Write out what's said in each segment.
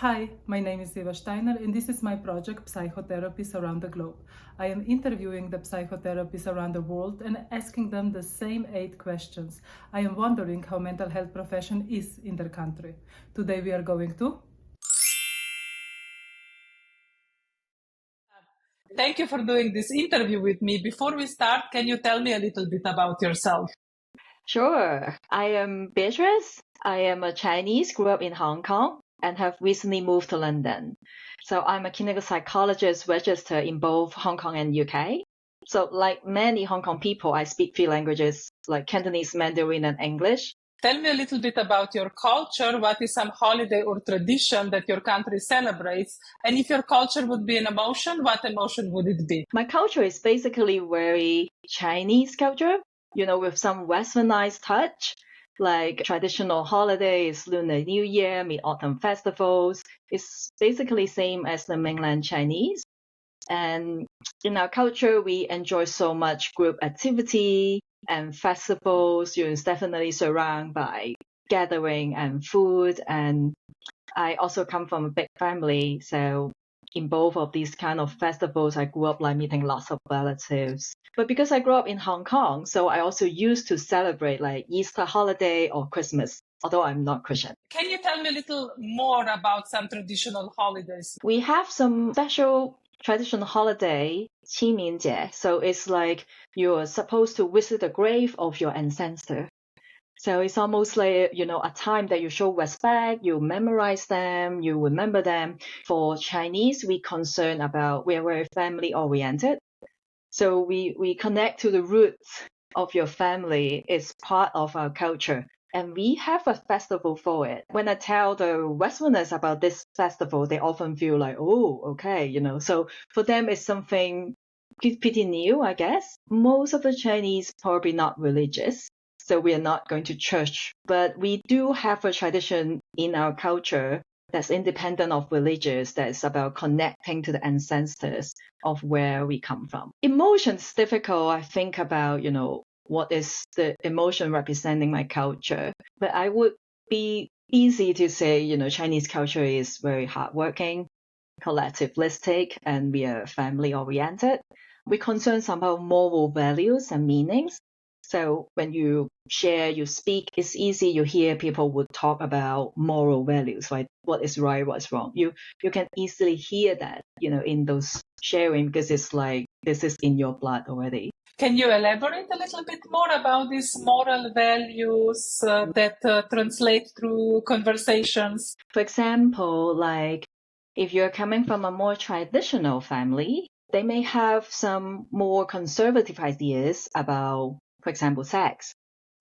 Hi, my name is Eva Steiner and this is my project Psychotherapists Around the Globe. I am interviewing the psychotherapists around the world and asking them the same 8 questions. I am wondering how mental health profession is in their country. Today we are going to... Thank you for doing this interview with me. Before we start, can you tell me a little bit about yourself? Sure. I am Beatrice. I am a Chinese, grew up in Hong Kong, and have recently moved to London. So I'm a clinical psychologist registered in both Hong Kong and UK. So like many Hong Kong people, I speak 3 languages like Cantonese, Mandarin, and English. Tell me a little bit about your culture. What is some holiday or tradition that your country celebrates? And if your culture would be an emotion, what emotion would it be? My culture is basically very Chinese culture, with some westernized touch, like traditional holidays, Lunar New Year, Mid-Autumn festivals. It's basically same as the mainland Chinese. And in our culture, we enjoy so much group activity and festivals. It's definitely surrounded by gathering and food. And I also come from a big family, so in both of these kind of festivals, I grew up like meeting lots of relatives. But because I grew up in Hong Kong, so I also used to celebrate like Easter holiday or Christmas, although I'm not Christian. Can you tell me a little more about some traditional holidays? We have some special traditional holiday, 清明节. So it's like you're supposed to visit the grave of your ancestor. So it's almost like, a time that you show respect, you memorize them, you remember them. For Chinese, we are very family oriented. So we connect to the roots of your family. It's part of our culture. And we have a festival for it. When I tell the Westerners about this festival, they often feel like, oh, okay, So for them, it's something pretty new, I guess. Most of the Chinese probably not religious. So we are not going to church, but we do have a tradition in our culture that's independent of religious, that's about connecting to the ancestors of where we come from. Emotions difficult. I think about, what is the emotion representing my culture. But I would be easy to say, Chinese culture is very hardworking, collectivistic, and we are family oriented. We concern about moral values and meanings. So when you share, you speak, it's easy. You hear people would talk about moral values, like what is right, what's wrong. You can easily hear that, in those sharing, because it's like this is in your blood already. Can you elaborate a little bit more about these moral values that translate through conversations? For example, like if you're coming from a more traditional family, they may have some more conservative ideas about, for example, sex.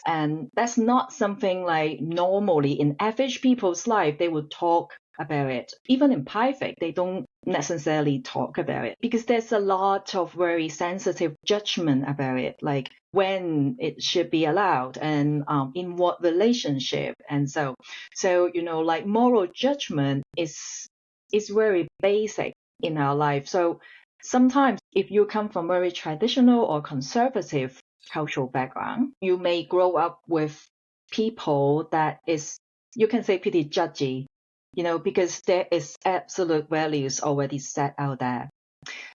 And that's not something like normally in average people's life, they would talk about it. Even in private, they don't necessarily talk about it because there's a lot of very sensitive judgment about it, like when it should be allowed and in what relationship. And so, like moral judgment is very basic in our life. So sometimes if you come from very traditional or conservative cultural background, you may grow up with people that is, you can say, pretty judgy, because there is absolute values already set out there.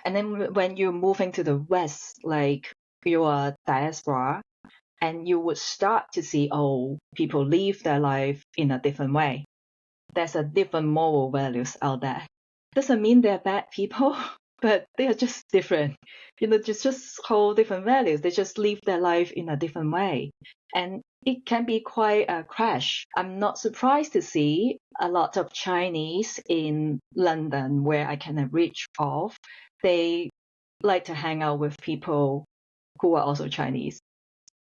And then when you're moving to the West, like you are diaspora, and you would start to see, people live their life in a different way. There's a different moral values out there. Doesn't mean they're bad people, but they are just different. Just whole different values. They just live their life in a different way. And it can be quite a crash. I'm not surprised to see a lot of Chinese in London where I can reach off. They like to hang out with people who are also Chinese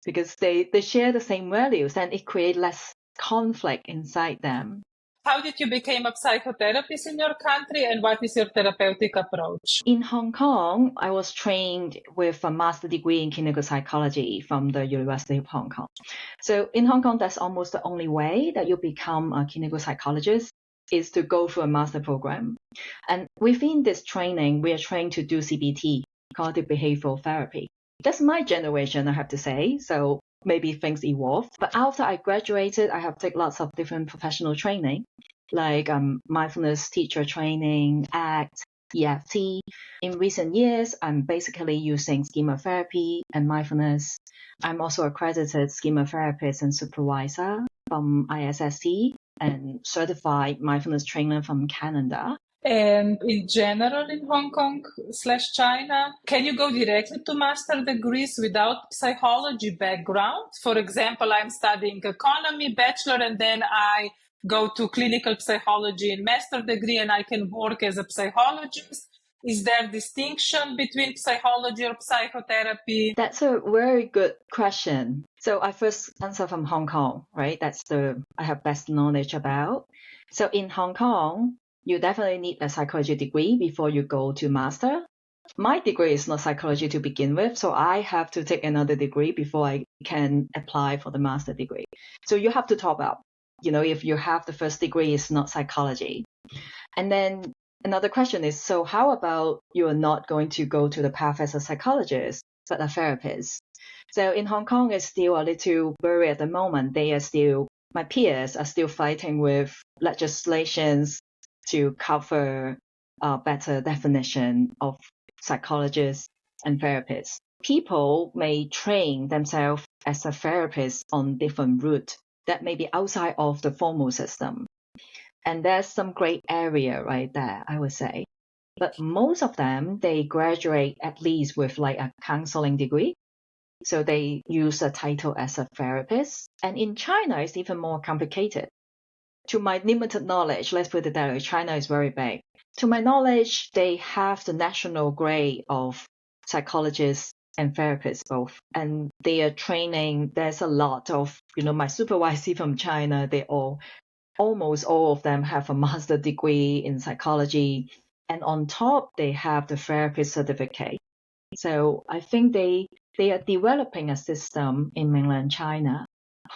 because they share the same values and it creates less conflict inside them. How did you become a psychotherapist in your country and what is your therapeutic approach? In Hong Kong, I was trained with a master degree in clinical psychology from the University of Hong Kong. So in Hong Kong, that's almost the only way that you become a clinical psychologist is to go through a master program. And within this training, we are trained to do CBT, cognitive behavioral therapy. That's my generation, I have to say. So maybe things evolved. But after I graduated, I have taken lots of different professional training. like mindfulness teacher training, ACT, EFT. In recent years, I'm basically using schema therapy and mindfulness. I'm also accredited schema therapist and supervisor from ISST and certified mindfulness trainer from Canada. And in general, in Hong Kong / China, can you go directly to master degrees without psychology background? For example, I'm studying economy bachelor, and then I go to clinical psychology in master degree, and I can work as a psychologist. Is there distinction between psychology or psychotherapy? That's a very good question. So I first answer from Hong Kong, right? That's I have best knowledge about. So in Hong Kong, you definitely need a psychology degree before you go to master. My degree is not psychology to begin with, so I have to take another degree before I can apply for the master degree. So you have to top up. If you have the first degree, it's not psychology. And then another question is, so how about you are not going to go to the path as a psychologist, but a therapist? So in Hong Kong, it's still a little blurry at the moment. My peers are still fighting with legislations to cover a better definition of psychologists and therapists. People may train themselves as a therapist on different routes that may be outside of the formal system. And there's some great area right there, I would say. But most of them, they graduate at least with like a counseling degree. So they use a title as a therapist. And in China, it's even more complicated. To my limited knowledge, let's put it that way, China is very big. To my knowledge, they have the national grade of psychologists and therapists both. And they are training, there's a lot of, my supervisor from China, almost all of them have a master's degree in psychology. And on top, they have the therapist certificate. So I think they are developing a system in mainland China,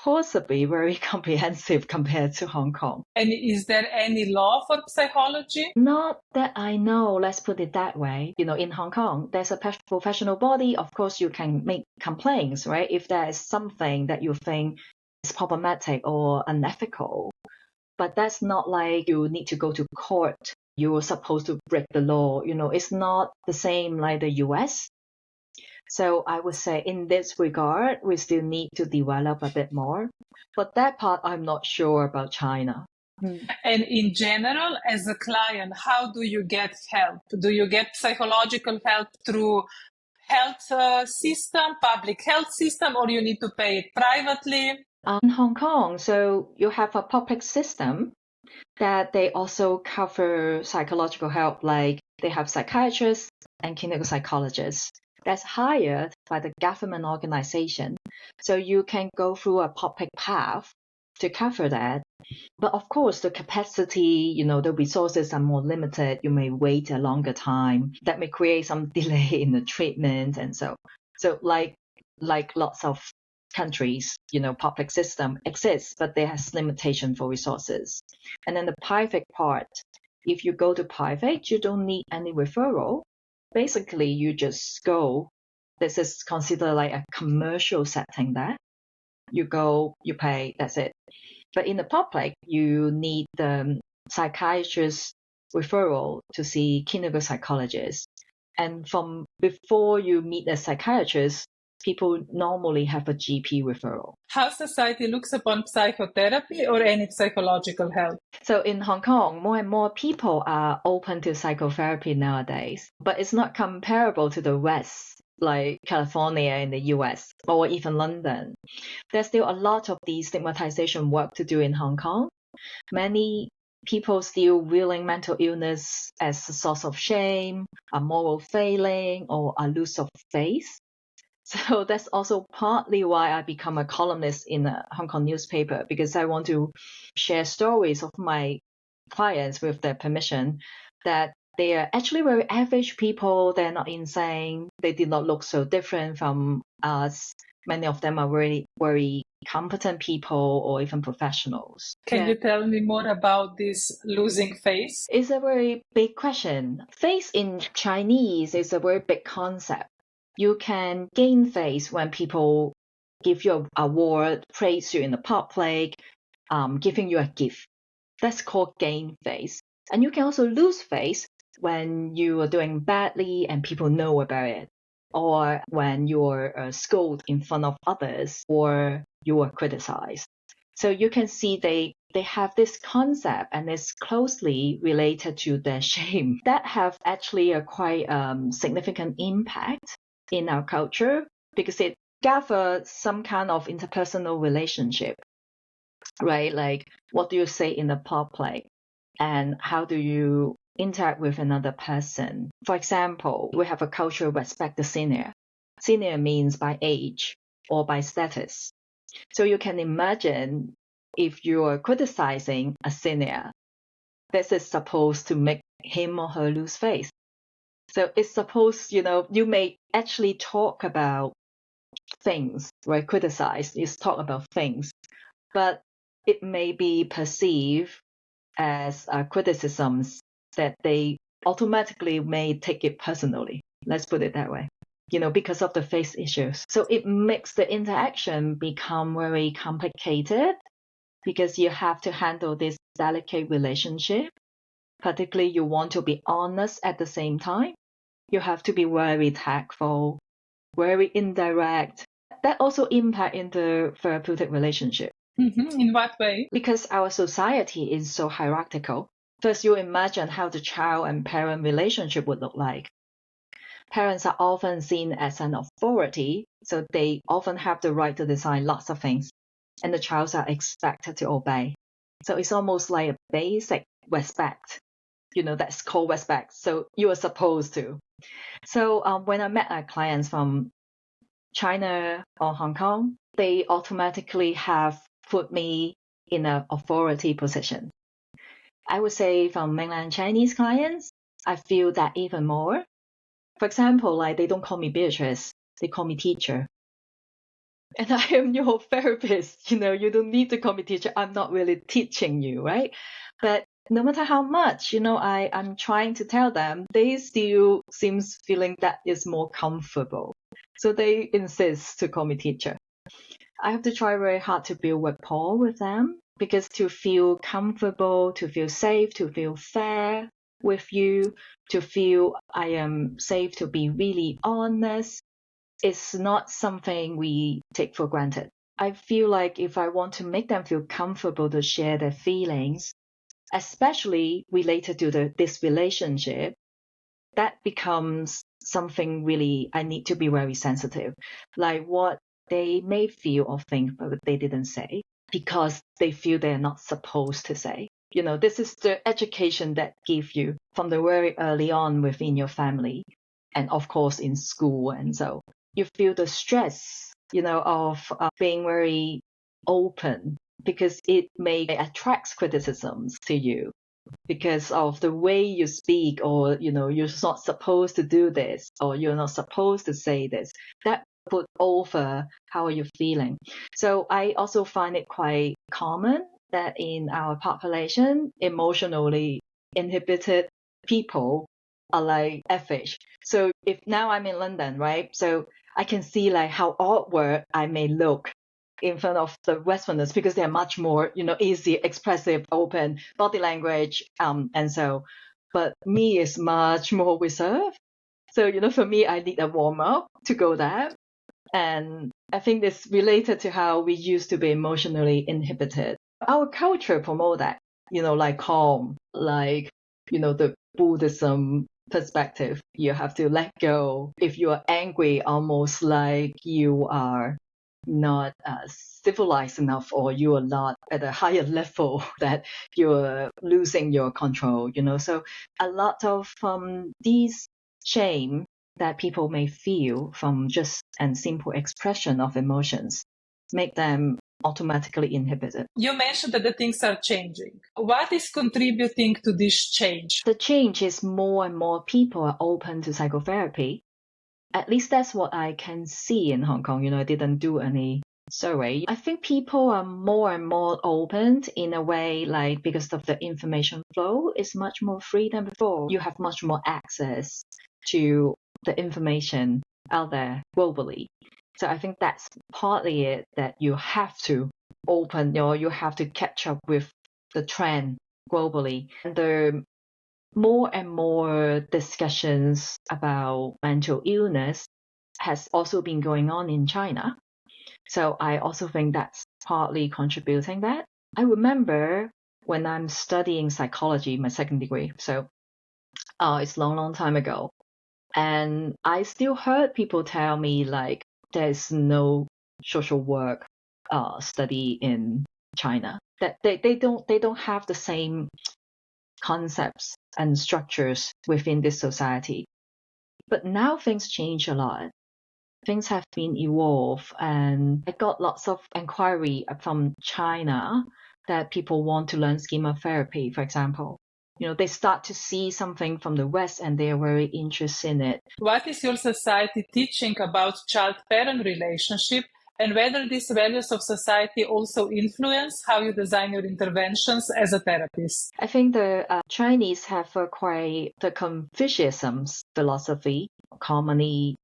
possibly very comprehensive compared to Hong Kong. And is there any law for psychology? Not that I know, let's put it that way. In Hong Kong, there's a professional body. Of course, you can make complaints, right? If there is something that you think is problematic or unethical. But that's not like you need to go to court. You're supposed to break the law. It's not the same like the US. So I would say in this regard, we still need to develop a bit more. But that part, I'm not sure about China. And in general, as a client, how do you get help? Do you get psychological help through health system, public health system, or you need to pay it privately? In Hong Kong, so you have a public system that they also cover psychological help, like they have psychiatrists and clinical psychologists that's hired by the government organization. So you can go through a public path to cover that. But of course, the capacity, the resources are more limited. You may wait a longer time. That may create some delay in the treatment. And so like lots of countries, public system exists, but there has limitation for resources. And then the private part, if you go to private, you don't need any referral. Basically, you just go. This is considered like a commercial setting there. You go, you pay, that's it. But in the public, you need the psychiatrist referral to see clinical psychologists. And from before you meet a psychiatrist, people normally have a GP referral. How society looks upon psychotherapy or any psychological help? So in Hong Kong, more and more people are open to psychotherapy nowadays, but it's not comparable to the West, like California in the US or even London. There's still a lot of destigmatization work to do in Hong Kong. Many people still viewing mental illness as a source of shame, a moral failing, or a loss of faith. So that's also partly why I become a columnist in a Hong Kong newspaper, because I want to share stories of my clients with their permission, that they are actually very average people. They're not insane. They did not look so different from us. Many of them are very, very competent people or even professionals. Can you tell me more about this losing faith? It's a very big question. Faith in Chinese is a very big concept. You can gain faith when people give you an award, praise you in the public, giving you a gift. That's called gain phase. And you can also lose phase when you are doing badly and people know about it, or when you're scolded in front of others, or you are criticized. So you can see they have this concept, and it's closely related to their shame that have actually a quite significant impact in our culture, because it gathers some kind of interpersonal relationship, right? Like, what do you say in the public, and how do you interact with another person? For example, we have a culture respect the senior. Senior means by age or by status. So you can imagine if you are criticizing a senior, this is supposed to make him or her lose face. So it's supposed, you may actually talk about things, right? Criticize is talk about things, but it may be perceived as criticisms that they automatically may take it personally. Let's put it that way. Because of the face issues. So it makes the interaction become very complicated, because you have to handle this delicate relationship. Particularly, you want to be honest at the same time. You have to be very tactful, very indirect. That also impact in the therapeutic relationship. In what way? Because our society is so hierarchical. First, you imagine how the child and parent relationship would look like. Parents are often seen as an authority, so they often have the right to decide lots of things, and the child are expected to obey. So it's almost like a basic respect. That's called respect. So you are supposed to. So when I met our clients from China or Hong Kong, they automatically have put me in an authority position. I would say from mainland Chinese clients, I feel that even more. For example, like, they don't call me Beatrice, they call me teacher. And I am your therapist, you don't need to call me teacher. I'm not really teaching you, right? But no matter how much, I'm trying to tell them, they still seems feeling that is more comfortable. So they insist to call me teacher. I have to try very hard to build rapport with them, because to feel comfortable, to feel safe, to feel fair with you, to feel I am safe to be really honest, is not something we take for granted. I feel like if I want to make them feel comfortable to share their feelings, especially related to this relationship, that becomes something really I need to be very sensitive. Like what they may feel or think, but they didn't say, because they feel they're not supposed to say. This is the education that give you from the very early on within your family, and of course in school. And so you feel the stress, of being very open, because it may attract criticisms to you because of the way you speak, or you're not supposed to do this, or you're not supposed to say this. That put over how are you feeling. So I also find it quite common that in our population, emotionally inhibited people are like average. So if now I'm in London, right? So I can see like how awkward I may look in front of the Westerners, because they're much more, easy, expressive, open body language. And so, but me is much more reserved. So, for me, I need a warm up to go there. And I think it's related to how we used to be emotionally inhibited. Our culture promote that, like calm, like, the Buddhism perspective. You have to let go. If you are angry, almost like you are not civilized enough, or you are not at a higher level, that you're losing your control, So a lot of these shame that people may feel from just a simple expression of emotions make them automatically inhibited. You mentioned that the things are changing. What is contributing to this change? The change is more and more people are open to psychotherapy. At least that's what I can see in Hong Kong. I didn't do any survey. I think people are more and more open in a way, like, because of the information flow is much more free than before. You have much more access to the information out there globally. So I think that's partly it, that you have to open, or you have to catch up with the trend globally. And there are more and more discussions about mental illness has also been going on in China. So I also think that's partly contributing that. I remember when I'm studying psychology, my second degree, so it's a long, long time ago. And I still heard people tell me like there's no social work study in China. That they don't have the same concepts and structures within this society. But now things change a lot. Things have been evolved, and I got lots of inquiry from China that people want to learn schema therapy, for example. They start to see something from the West and they are very interested in it. What is your society teaching about child-parent relationship, and whether these values of society also influence how you design your interventions as a therapist? I think the Chinese have acquired the Confucianism philosophy commonly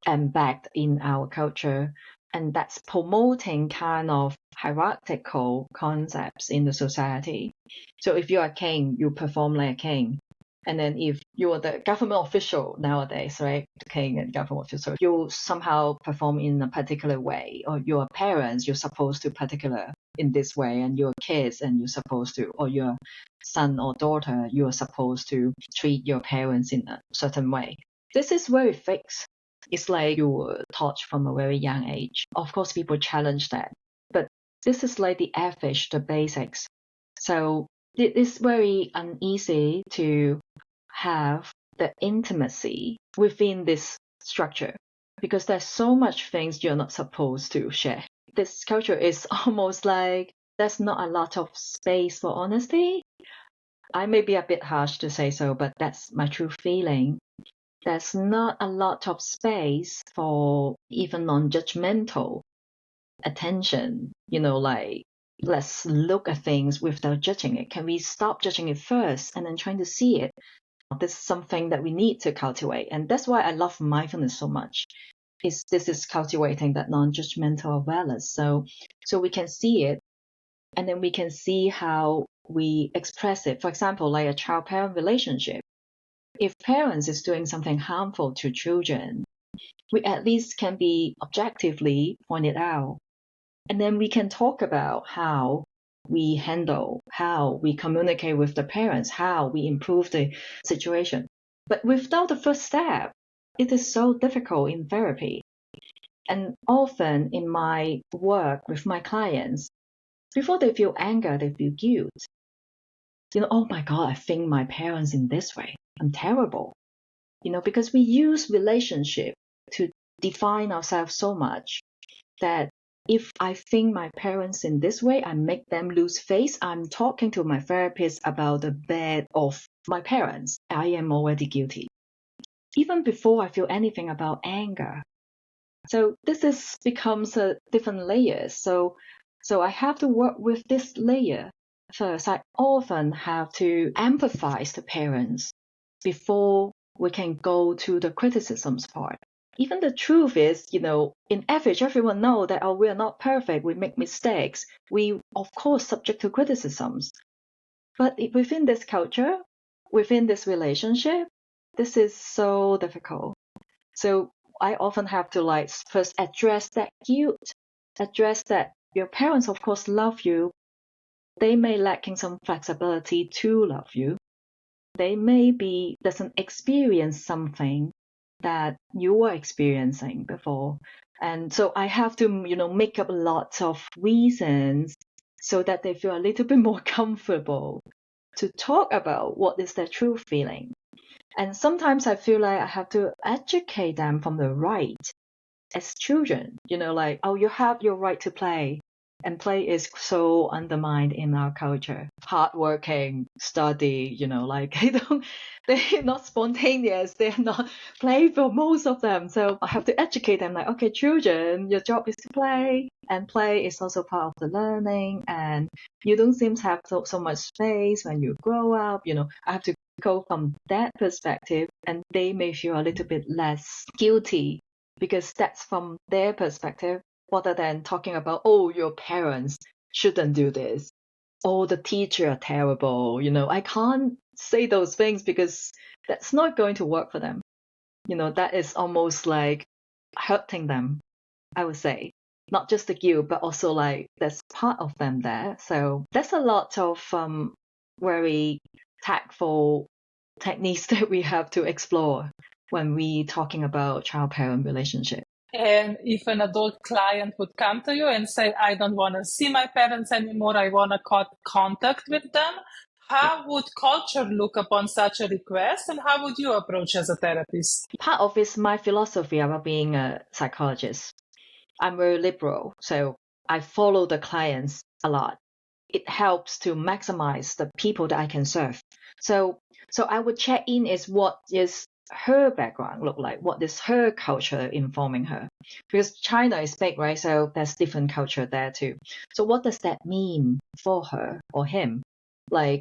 embedded in our culture, and that's promoting kind of hierarchical concepts in the society. So if you're a king, you perform like a king. And then if you're the government official nowadays, right, the king and government official, you somehow perform in a particular way. Or your parents, you're supposed to particular in this way, and your kids, and you're supposed to, or your son or daughter, you're supposed to treat your parents in a certain way. This is very fixed. It's like you were taught from a very young age. Of course, people challenge that, but this is like the average, the basics. So it is very uneasy to have the intimacy within this structure because there's so much things you're not supposed to share. This culture is almost like there's not a lot of space for honesty. I may be a bit harsh to say so, but that's my true feeling. There's not a lot of space for even non-judgmental attention, like let's look at things without judging it. Can we stop judging it first and then trying to see it? This is something that we need to cultivate. And that's why I love mindfulness so much. This is cultivating that non-judgmental awareness. So we can see it and then we can see how we express it. For example, like a child-parent relationship. If parents is doing something harmful to children, we at least can be objectively pointed out. And then we can talk about how we handle, how we communicate with the parents, how we improve the situation. But without the first step, it is so difficult in therapy. And often in my work with my clients, before they feel anger, they feel guilt. Oh my God, I think my parents in this way. I'm terrible. Because we use relationship to define ourselves so much that if I think my parents in this way, I make them lose face. I'm talking to my therapist about the bad of my parents. I am already guilty. Even before I feel anything about anger. So this becomes a different layer. So I have to work with this layer. First, I often have to empathize the parents before we can go to the criticisms part. Even the truth is, in average, everyone knows that, we are not perfect. We make mistakes. We, of course, subject to criticisms. But within this culture, within this relationship, this is so difficult. So I often have to first address that guilt, address that your parents, of course, love you. They may lacking some flexibility to love you. They may doesn't experience something that you were experiencing before. And so I have to, make up lots of reasons so that they feel a little bit more comfortable to talk about what is their true feeling. And sometimes I feel like I have to educate them from the right as children, you have your right to play. And play is so undermined in our culture. Hardworking, study, they're not spontaneous. They're not playful, most of them. So I have to educate them okay, children, your job is to play. And play is also part of the learning. And you don't seem to have so much space when you grow up. I have to go from that perspective. And they may feel a little bit less guilty because that's from their perspective. Rather than talking about, your parents shouldn't do this. oh, the teacher are terrible. I can't say those things because that's not going to work for them. That is almost like hurting them, I would say. Not just the guilt, but also like there's part of them there. So there's a lot of very tactful techniques that we have to explore when we talking about child-parent relationship. And if an adult client would come to you and say, I don't want to see my parents anymore, I want to cut contact with them, how would culture look upon such a request, and how would you approach as a therapist? Part of it's my philosophy about being a psychologist. I'm very liberal, so I follow the clients a lot. It helps to maximize the people that I can serve. So I would check in is what is her background look like, what is her culture informing her, because China is big, right? So there's different culture there too. So what does that mean for her or him? Like,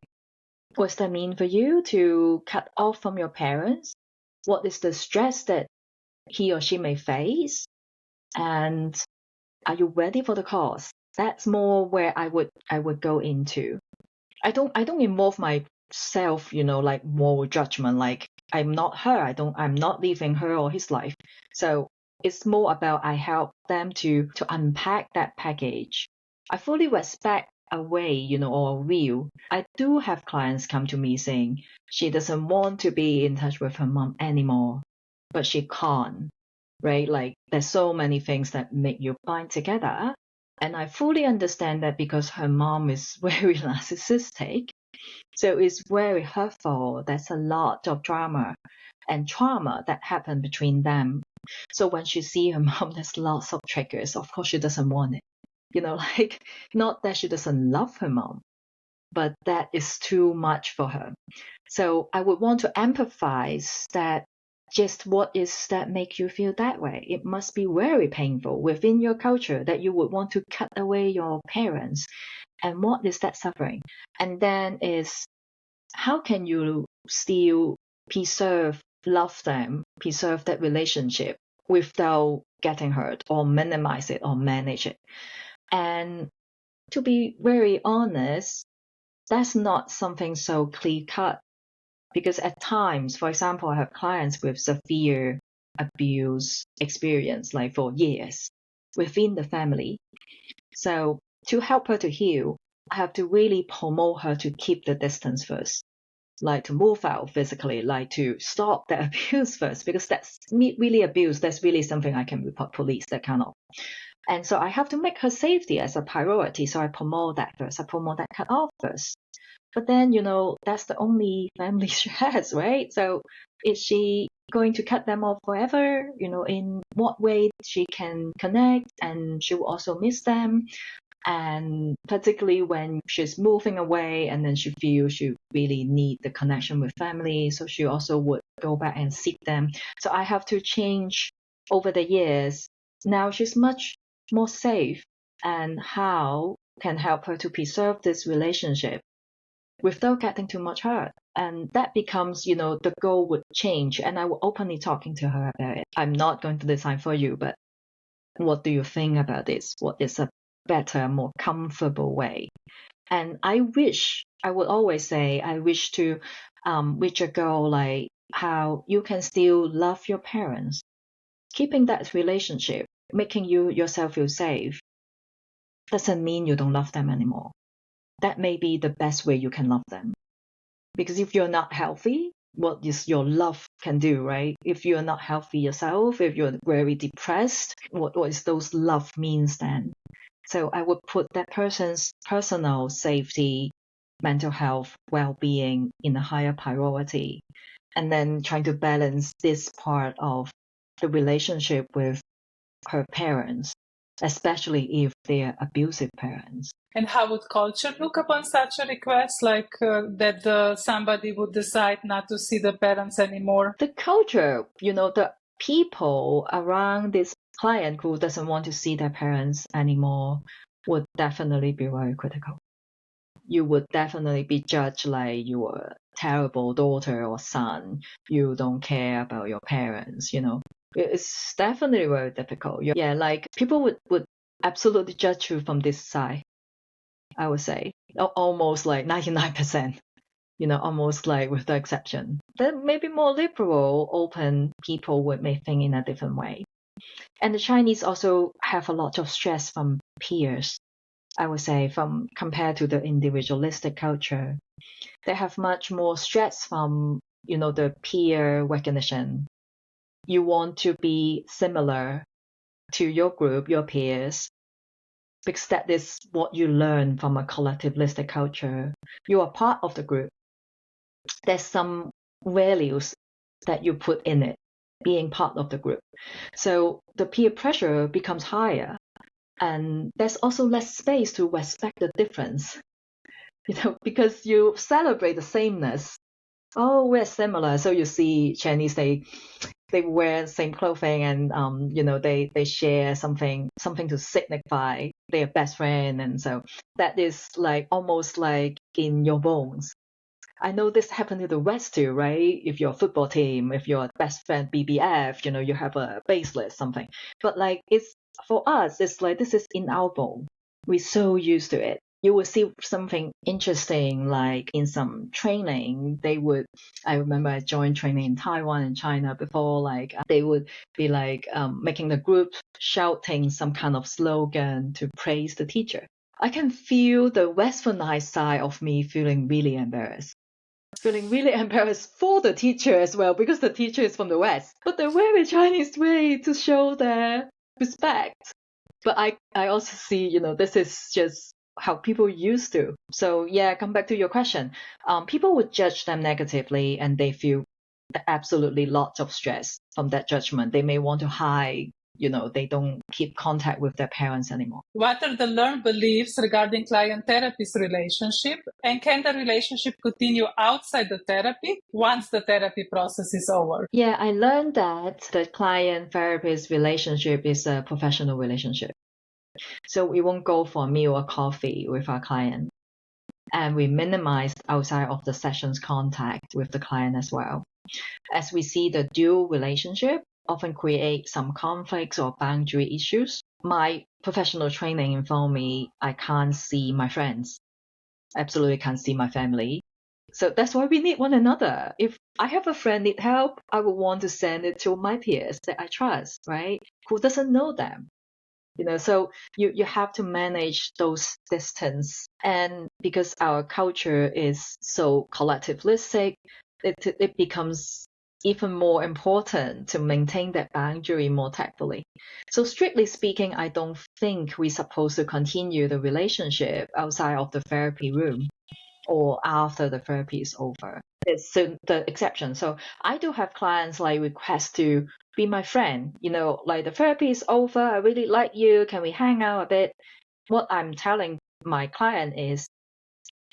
what does that mean for you to cut off from your parents? What is the stress that he or she may face? And are you ready for the cause? That's more where I would go into. I don't involve myself, like moral judgment, like I'm not her, I'm not living her or his life. So it's more about I help them to unpack that package. I fully respect a way, or a view. I do have clients come to me saying she doesn't want to be in touch with her mom anymore, but she can't, right? Like there's so many things that make you bind together. And I fully understand that because her mom is very narcissistic. So it's very hurtful. There's a lot of drama and trauma that happened between them. So when she see her mom, there's lots of triggers. Of course, she doesn't want it. Like not that she doesn't love her mom, but that is too much for her. So I would want to empathize that just what is that make you feel that way? It must be very painful within your culture that you would want to cut away your parents. And what is that suffering? And then is how can you still love them, preserve that relationship without getting hurt or minimize it or manage it? And to be very honest, that's not something so clear cut. Because at times, for example, I have clients with severe abuse experience, like for years, within the family. So to help her to heal, I have to really promote her to keep the distance first, like to move out physically, like to stop the abuse first, because that's really abuse. That's really something I can report police, that kind of. And so I have to make her safety as a priority. So I promote that first. I promote that cut off first. But then, that's the only family she has, right? So is she going to cut them off forever? In what way she can connect and she will also miss them? And particularly when she's moving away and then she feels she really need the connection with family. So she also would go back and seek them. So I have to change over the years. Now she's much more safe, and how can help her to preserve this relationship without getting too much hurt. And that becomes, the goal would change. And I will openly talking to her about it. I'm not going to decide for you, but what do you think about this? What is a better, more comfortable way? And I would always say, I wish to reach a goal like how you can still love your parents, keeping that relationship, making yourself feel safe, doesn't mean you don't love them anymore. That may be the best way you can love them. Because if you're not healthy, what is your love can do, right? If you're not healthy yourself, if you're very depressed, what is those love means then? So I would put that person's personal safety, mental health, well-being in a higher priority. And then trying to balance this part of the relationship with her parents, especially if they're abusive parents. And how would culture look upon such a request, like that somebody would decide not to see the parents anymore? The culture, the people around this client who doesn't want to see their parents anymore would definitely be very critical. You would definitely be judged like you are a terrible daughter or son. You don't care about your parents, It's definitely very difficult. Yeah, like people would absolutely judge you from this side. I would say. Almost like 99%, almost like with the exception. Then maybe more liberal, open people may think in a different way. And the Chinese also have a lot of stress from peers, I would say, compared to the individualistic culture. They have much more stress from, the peer recognition. You want to be similar to your group, your peers, because that is what you learn from a collectivistic culture. You are part of the group. There's some values that you put in it, being part of the group. So the peer pressure becomes higher, and there's also less space to respect the difference, because you celebrate the sameness. Oh, we're similar. So you see Chinese, they wear the same clothing, and they share something to signify their best friend, and so that is like almost like in your bones. I know this happened to the West too, right? If you're a football team, if your best friend BBF, you have a bracelet, something. But like for us, it's like this is in our bone. We're so used to it. You will see something interesting, like in some training, I remember I joined training in Taiwan and China before, like they would be like making the group shouting some kind of slogan to praise the teacher. I can feel the westernized side of me feeling really embarrassed for the teacher as well, because the teacher is from the West. But the very Chinese way to show their respect. But I also see, this is just how people used to. So yeah, come back to your question. People would judge them negatively, and they feel absolutely lots of stress from that judgment. They may want to hide. They don't keep contact with their parents anymore. What are the learned beliefs regarding client-therapist relationship? And can the relationship continue outside the therapy once the therapy process is over? Yeah, I learned that the client-therapist relationship is a professional relationship. So we won't go for a meal or coffee with our client. And we minimize outside of the sessions contact with the client as well. As we see the dual relationship often create some conflicts or boundary issues. My professional training informed me I can't see my friends. Absolutely can't see my family. So that's why we need one another. If I have a friend need help, I would want to send it to my peers that I trust, right? Who doesn't know them. So you have to manage those distance. And because our culture is so collectivistic, it becomes even more important to maintain that boundary more tactfully. So strictly speaking, I don't think we're supposed to continue the relationship outside of the therapy room or after the therapy is over. It's the exception. So I do have clients like request to be my friend, like the therapy is over, I really like you, can we hang out a bit? What I'm telling my client is,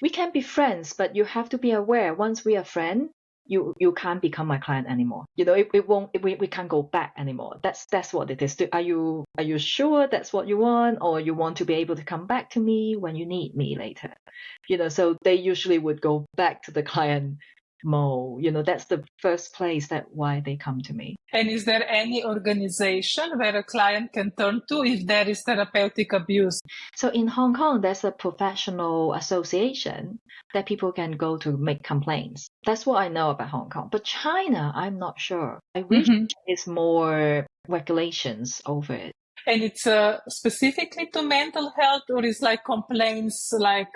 we can be friends, but you have to be aware, once we are friends, you can't become my client anymore. We can't go back anymore. That's what it is. Are you sure that's what you want, or you want to be able to come back to me when you need me later? So they usually would go back to the client mode. That's the first place why they come to me. And is there any organization where a client can turn to if there is therapeutic abuse? So in Hong Kong, there's a professional association that people can go to make complaints. That's what I know about Hong Kong. But China, I'm not sure. I wish it's more regulations over it. And it's specifically to mental health, or is like complaints like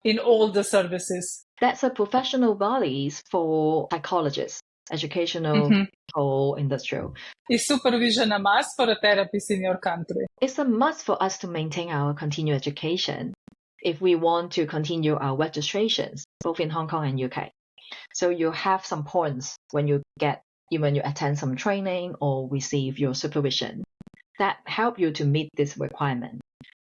in all the services? That's a professional bodies for psychologists, educational, or industrial. Is supervision a must for a therapist in your country? It's a must for us to maintain our continued education if we want to continue our registrations, both in Hong Kong and UK. So you have some points when you attend some training or receive your supervision that help you to meet this requirement.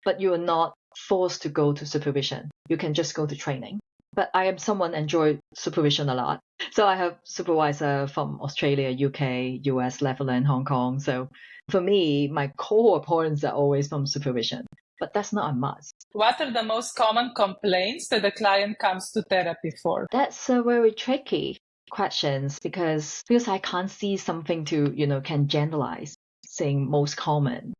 But you are not forced to go to supervision. You can just go to training. But I am someone enjoy supervision a lot. So I have supervisor from Australia, UK, US, Netherlands, Hong Kong. So for me, my core points are always from supervision. But that's not a must. What are the most common complaints that the client comes to therapy for? That's a very tricky questions because I can't see something to, can generalize, saying most common.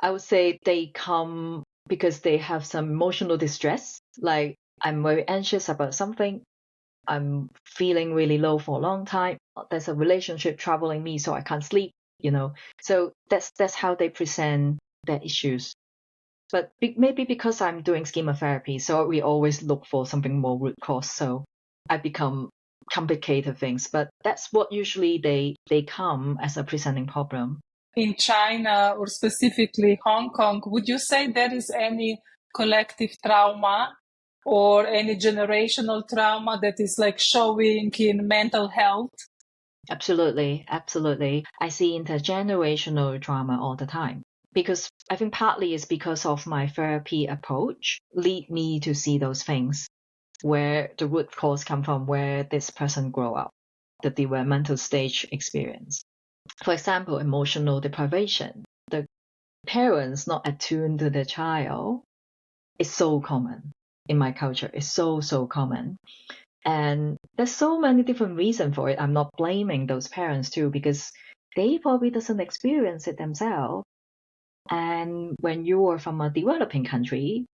I would say they come because they have some emotional distress, like I'm very anxious about something, I'm feeling really low for a long time, there's a relationship troubling me so I can't sleep, So that's how they present their issues. But maybe because I'm doing schema therapy, so we always look for something more root cause, so I become complicated things. But that's what usually they come as a presenting problem. In China, or specifically Hong Kong, would you say there is any collective trauma or any generational trauma that is like showing in mental health? Absolutely. I see intergenerational trauma all the time. Because I think partly it's because of my therapy approach lead me to see those things, where the root cause come from, where this person grow up, the developmental stage experience. For example, emotional deprivation. The parents not attuned to the child is so common in my culture. It's so common. And there's so many different reasons for it. I'm not blaming those parents too, because they probably doesn't experience it themselves. And when you are from a developing country,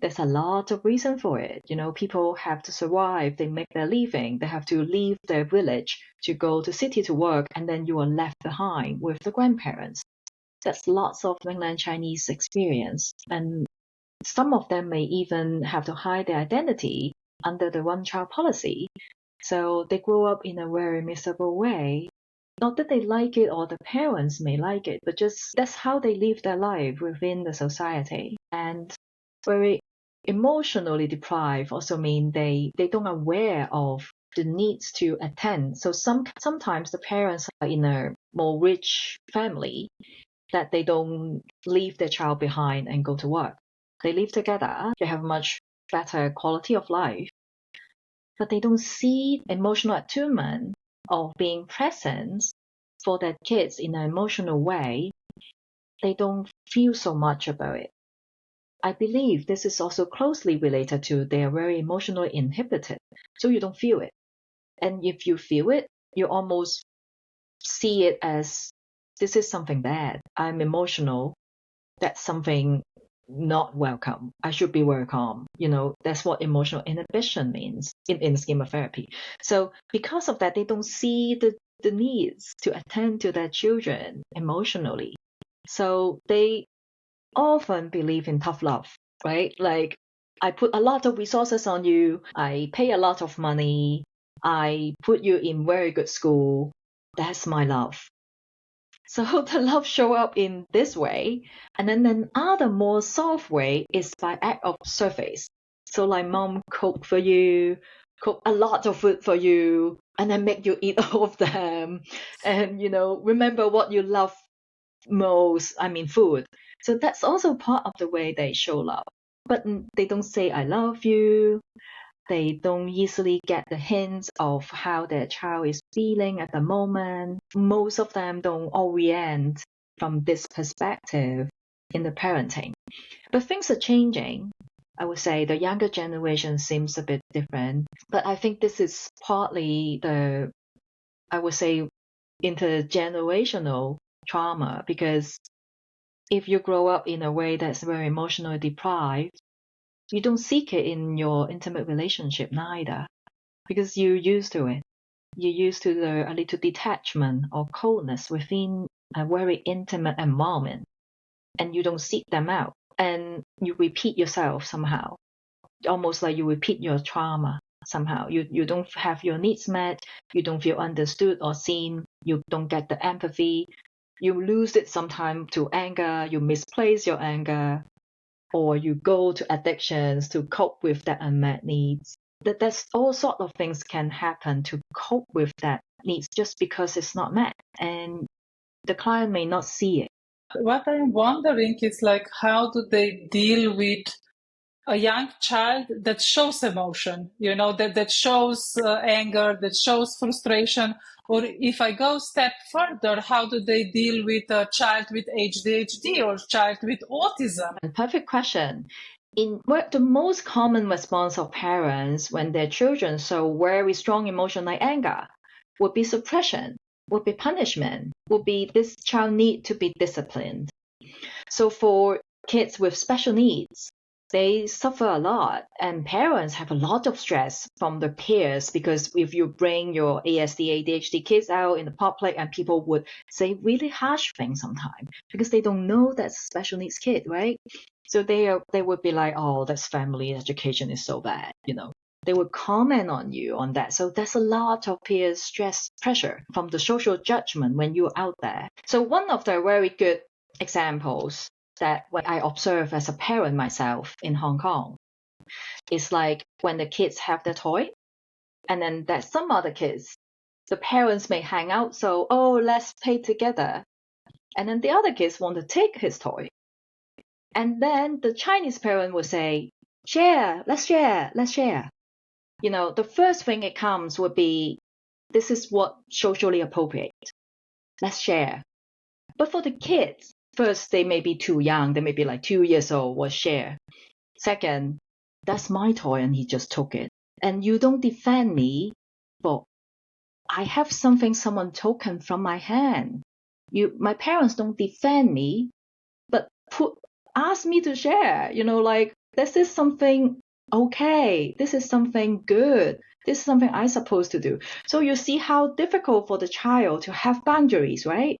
there's a lot of reason for it. People have to survive, they make their living, they have to leave their village to go to city to work, and then you are left behind with the grandparents. That's lots of mainland Chinese experience. And some of them may even have to hide their identity under the one-child policy. So they grow up in a very miserable way. Not that they like it or the parents may like it, but just that's how they live their life within the society. And very emotionally deprived also mean they don't aware of the needs to attend. So sometimes the parents are in a more rich family that they don't leave their child behind and go to work. They live together, they have much better quality of life, but they don't see emotional attunement of being present for their kids in an emotional way. They don't feel so much about it. I believe this is also closely related to they are very emotionally inhibited, so you don't feel it. And if you feel it, you almost see it as this is something bad. I'm emotional. That's something not welcome. I should be very calm. That's what emotional inhibition means in schema therapy. So because of that, they don't see the needs to attend to their children emotionally. So they often believe in tough love, right? Like, I put a lot of resources on you. I pay a lot of money. I put you in very good school. That's my love. So the love show up in this way. And then another more soft way is by act of service. So like mom cook for you, cook a lot of food for you, and then make you eat all of them. And, remember what you love most, food. So that's also part of the way they show love. But they don't say, I love you. They don't easily get the hints of how their child is feeling at the moment. Most of them don't orient from this perspective in the parenting. But things are changing. I would say the younger generation seems a bit different. But I think this is partly intergenerational trauma, because if you grow up in a way that's very emotionally deprived, you don't seek it in your intimate relationship neither, because you're used to it. You're used to a little detachment or coldness within a very intimate environment, and you don't seek them out. And you repeat yourself somehow, almost like you repeat your trauma somehow. You don't have your needs met, you don't feel understood or seen, you don't get the empathy, you lose it sometimes to anger, you misplace your anger, or you go to addictions to cope with that unmet needs. That's all sort of things can happen to cope with that needs just because it's not met, and the client may not see it. What I'm wondering is like, how do they deal with a young child that shows emotion, that shows anger, that shows frustration? Or if I go a step further, how do they deal with a child with ADHD or child with autism? Perfect question. The most common response of parents when their children show very strong emotion like anger would be suppression, would be punishment, would be this child need to be disciplined. So for kids with special needs, they suffer a lot, and parents have a lot of stress from their peers, because if you bring your ASD, ADHD kids out in the public, and people would say really harsh things sometimes because they don't know that's a special needs kid, right? So they would be like, oh, that's family education is so bad, They would comment on you on that. So there's a lot of peer stress pressure from the social judgment when you're out there. So one of the very good examples that what I observe as a parent myself in Hong Kong is like when the kids have their toy, and then there's some other kids, the parents may hang out, so, oh, let's play together. And then the other kids want to take his toy. And then the Chinese parent will say, share, let's share, let's share. The first thing it comes would be, this is what socially appropriate. Let's share. But for the kids, first, they may be too young. They may be like 2 years old, will share. Second, that's my toy and he just took it. And you don't defend me, but I have someone taken from my hand. My parents don't defend me, but ask me to share, like, this is something okay. This is something good. This is something I'm supposed to do. So you see how difficult for the child to have boundaries, right?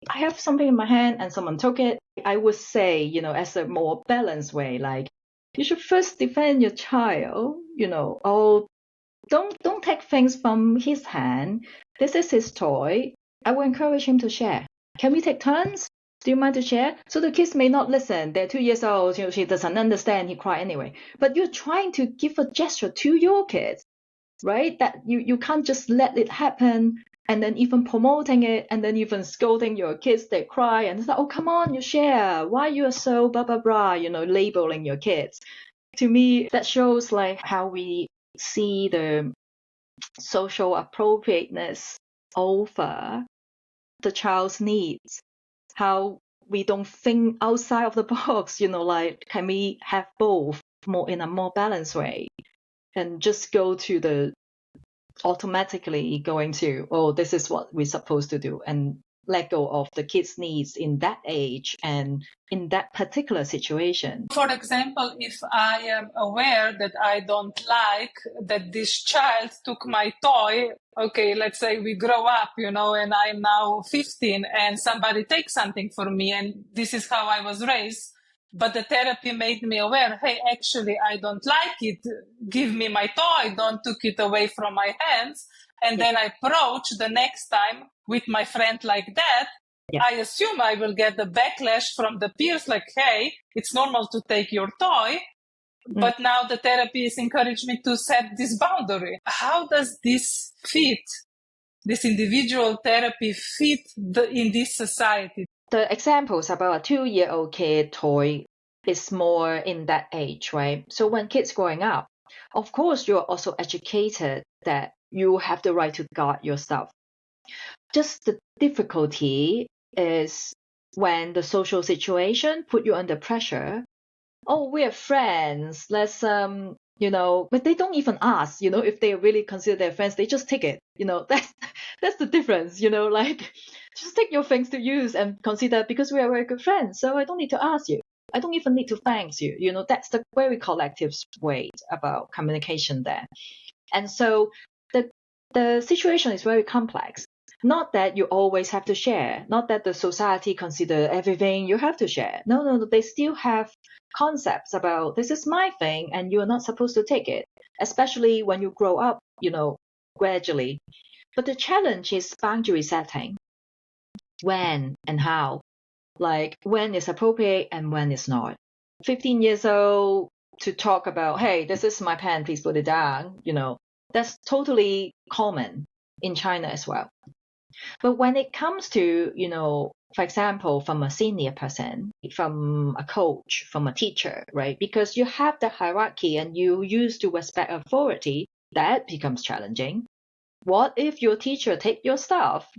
I have something in my hand and someone took it. I would say, as a more balanced way, like, you should first defend your child, oh, don't take things from his hand. This is his toy. I will encourage him to share. Can we take turns? Do you mind to share? So the kids may not listen. They're 2 years old. She doesn't understand. He cry anyway. But you're trying to give a gesture to your kids, right? That you can't just let it happen, and then even promoting it, and then even scolding your kids. They cry and it's like, oh, come on, you share. Why you are so blah, blah, blah, labeling your kids. To me, that shows like how we see the social appropriateness over the child's needs. How we don't think outside of the box, like, can we have both in a more balanced way, and just go to the automatically going to, oh, this is what we're supposed to do, and let go of the kids' needs in that age and in that particular situation. For example, if I am aware that I don't like that this child took my toy, okay, let's say we grow up, and I'm now 15 and somebody takes something from me, and this is how I was raised. But the therapy made me aware, hey, actually, I don't like it. Give me my toy. Don't take it away from my hands. And then I approach the next time with my friend like that. Yeah. I assume I will get the backlash from the peers like, hey, it's normal to take your toy. But now the therapy is encouraging me to set this boundary. How does this fit, this individual therapy fit in this society? The examples about a 2-year-old kid toy is more in that age, right? So when kids growing up, of course, you're also educated that you have the right to guard your stuff. Just the difficulty is when the social situation put you under pressure. Oh, we're friends. Let's, but they don't even ask, if they really consider their friends, they just take it. That's the difference, like, just take your things to use and consider, because we are very good friends. So I don't need to ask you. I don't even need to thank you. That's the very collective way about communication there. And so the situation is very complex. Not that you always have to share. Not that the society consider everything you have to share. No. They still have concepts about, this is my thing and you're not supposed to take it. Especially when you grow up, gradually. But the challenge is boundary setting. When and how. Like, when is appropriate and when is not. 15 years old to talk about, hey, this is my pen, please put it down. That's totally common in China as well. But when it comes to, for example, from a senior person, from a coach, from a teacher, right? Because you have the hierarchy and you used to respect authority, that becomes challenging. What if your teacher take your stuff?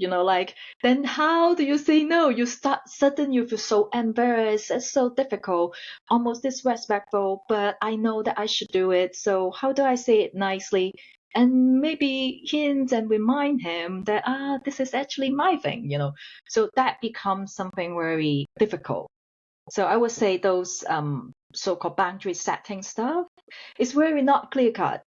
Then how do you say no? You feel so embarrassed. It's so difficult, almost disrespectful, but I know that I should do it. So how do I say it nicely? And maybe hint and remind him that, this is actually my thing, So that becomes something very difficult. So I would say those so-called boundary setting stuff is very not clear-cut.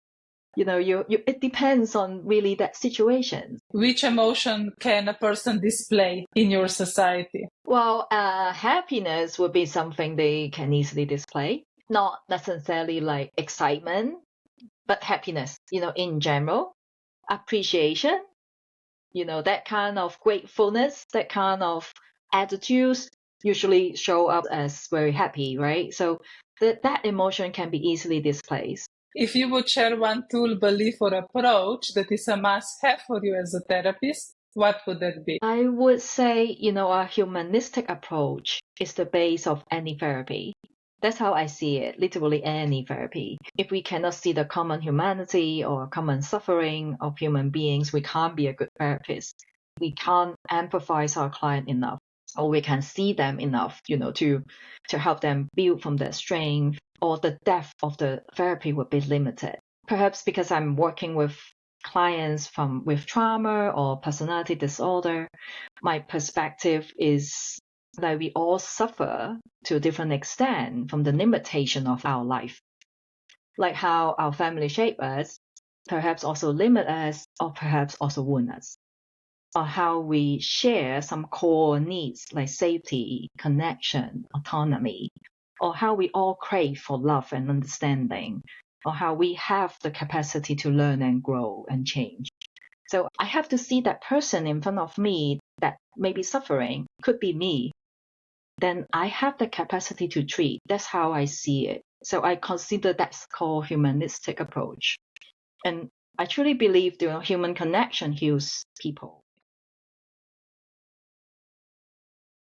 It depends on really that situation. Which emotion can a person display in your society? Well, happiness would be something they can easily display. Not necessarily like excitement, but happiness, in general. Appreciation, that kind of gratefulness, that kind of attitudes usually show up as very happy, right? So that emotion can be easily displayed. If you would share one tool, belief, or approach that is a must-have for you as a therapist, what would that be? I would say, a humanistic approach is the base of any therapy. That's how I see it, literally any therapy. If we cannot see the common humanity or common suffering of human beings, we can't be a good therapist. We can't empathize our client enough, or we can see them enough, to help them build from their strength, or the depth of the therapy would be limited. Perhaps because I'm working with clients with trauma or personality disorder, my perspective is that we all suffer to a different extent from the limitation of our life. Like how our family shape us, perhaps also limit us, or perhaps also wound us. Or how we share some core needs like safety, connection, autonomy, or how we all crave for love and understanding, or how we have the capacity to learn and grow and change. So I have to see that person in front of me that may be suffering, could be me. Then I have the capacity to treat. That's how I see it. So I consider that's called humanistic approach. And I truly believe human connection heals people.